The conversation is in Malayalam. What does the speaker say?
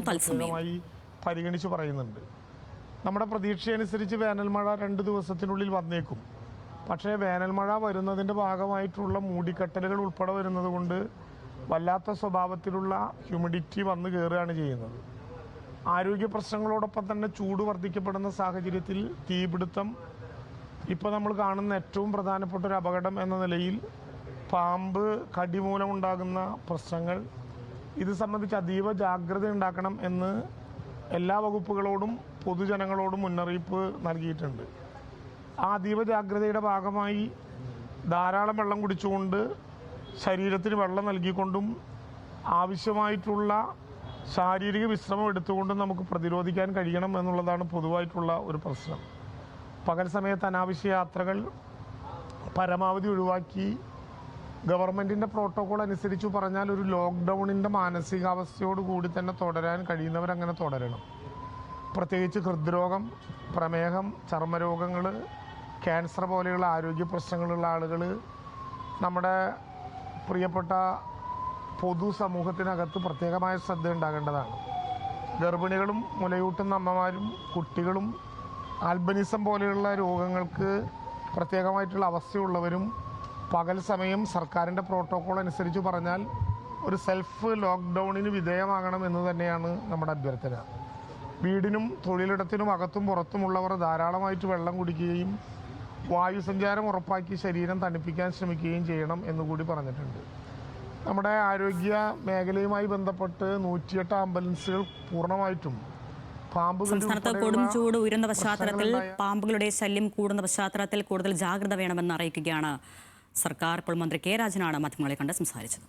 പ്രത്യേകമായി പരിഗണിച്ച് പറയുന്നുണ്ട്. നമ്മുടെ പ്രതീക്ഷയനുസരിച്ച് വേനൽമഴ 2 ദിവസത്തിനുള്ളിൽ വന്നേക്കും. പക്ഷേ വേനൽമഴ വരുന്നതിൻ്റെ ഭാഗമായിട്ടുള്ള മൂടിക്കെട്ടലുകൾ ഉൾപ്പെടെ വരുന്നത് കൊണ്ട് വല്ലാത്ത സ്വഭാവത്തിലുള്ള ഹ്യൂമിഡിറ്റി വന്നു കയറുകയാണ് ചെയ്യുന്നത്. ആരോഗ്യ പ്രശ്നങ്ങളോടൊപ്പം തന്നെ ചൂട് വർദ്ധിക്കപ്പെടുന്ന സാഹചര്യത്തിൽ തീപിടുത്തം ഇപ്പോൾ നമ്മൾ കാണുന്ന ഏറ്റവും പ്രധാനപ്പെട്ട ഒരു അപകടം എന്ന നിലയിൽ പാമ്പ് കടി മൂലമുണ്ടാകുന്ന പ്രശ്നങ്ങൾ, ഇത് സംബന്ധിച്ച് അതീവ ജാഗ്രത ഉണ്ടാക്കണം എന്ന് എല്ലാ വകുപ്പുകളോടും പൊതുജനങ്ങളോടും മുന്നറിയിപ്പ് നൽകിയിട്ടുണ്ട്. ആ അതീവ ജാഗ്രതയുടെ ഭാഗമായി ധാരാളം വെള്ളം കുടിച്ചുകൊണ്ട് ശരീരത്തിന് വെള്ളം നൽകിക്കൊണ്ടും ആവശ്യമായിട്ടുള്ള ശാരീരിക വിശ്രമം എടുത്തുകൊണ്ടും നമുക്ക് പ്രതിരോധിക്കാൻ കഴിയണം എന്നുള്ളതാണ് പൊതുവായിട്ടുള്ള ഒരു പ്രശ്നം. പകൽ സമയത്ത് അനാവശ്യ യാത്രകൾ പരമാവധി ഒഴിവാക്കി ഗവൺമെൻറ്റിൻ്റെ പ്രോട്ടോകോൾ അനുസരിച്ച് പറഞ്ഞാൽ ഒരു ലോക്ക്ഡൗണിൻ്റെ മാനസികാവസ്ഥയോട് കൂടി തന്നെ തുടരാൻ കഴിയുന്നവരങ്ങനെ തുടരണം. പ്രത്യേകിച്ച് ഹൃദ്രോഗം, പ്രമേഹം, ചർമ്മരോഗങ്ങൾ, ക്യാൻസർ പോലെയുള്ള ആരോഗ്യ പ്രശ്നങ്ങളുള്ള ആളുകൾ നമ്മുടെ പ്രിയപ്പെട്ട പൊതുസമൂഹത്തിനകത്ത് പ്രത്യേകമായ ശ്രദ്ധ ഉണ്ടാകേണ്ടതാണ്. ഗർഭിണികളും മുലയൂട്ടുന്ന അമ്മമാരും കുട്ടികളും ആൽബനിസം പോലെയുള്ള രോഗങ്ങൾക്ക് പ്രത്യേകമായിട്ടുള്ള അവസ്ഥയുള്ളവരും പകൽ സമയം സർക്കാരിൻ്റെ പ്രോട്ടോകോൾ അനുസരിച്ച് പറഞ്ഞാൽ ഒരു സെൽഫ് ലോക്ക്ഡൗണിന് വിധേയമാകണം എന്ന് തന്നെയാണ് നമ്മുടെ അഭ്യർത്ഥന. വീടിനും തൊഴിലിടത്തിനും അകത്തും പുറത്തുമുള്ളവർ ധാരാളമായിട്ട് വെള്ളം കുടിക്കുകയും വായുസഞ്ചാരം ഉറപ്പാക്കി ശരീരം തണുപ്പിക്കാൻ ശ്രമിക്കുകയും ചെയ്യണം എന്നുകൂടി പറഞ്ഞിട്ടുണ്ട്. നമ്മുടെ ആരോഗ്യ മേഖലയുമായി ബന്ധപ്പെട്ട് 108 ആംബുലൻസുകൾ പൂർണ്ണമായിട്ടും സംസ്ഥാനത്ത് കൊടും ചൂട് ഉയരുന്ന പശ്ചാത്തലത്തിൽ പാമ്പുകളുടെ ശല്യം കൂടുന്ന പശ്ചാത്തലത്തിൽ കൂടുതൽ ജാഗ്രത വേണമെന്ന് അറിയിക്കുകയാണ് സർക്കാർ. ഇപ്പോൾ മന്ത്രി കെ രാജനാണ് മാധ്യമങ്ങളെ കണ്ട് സംസാരിച്ചത്.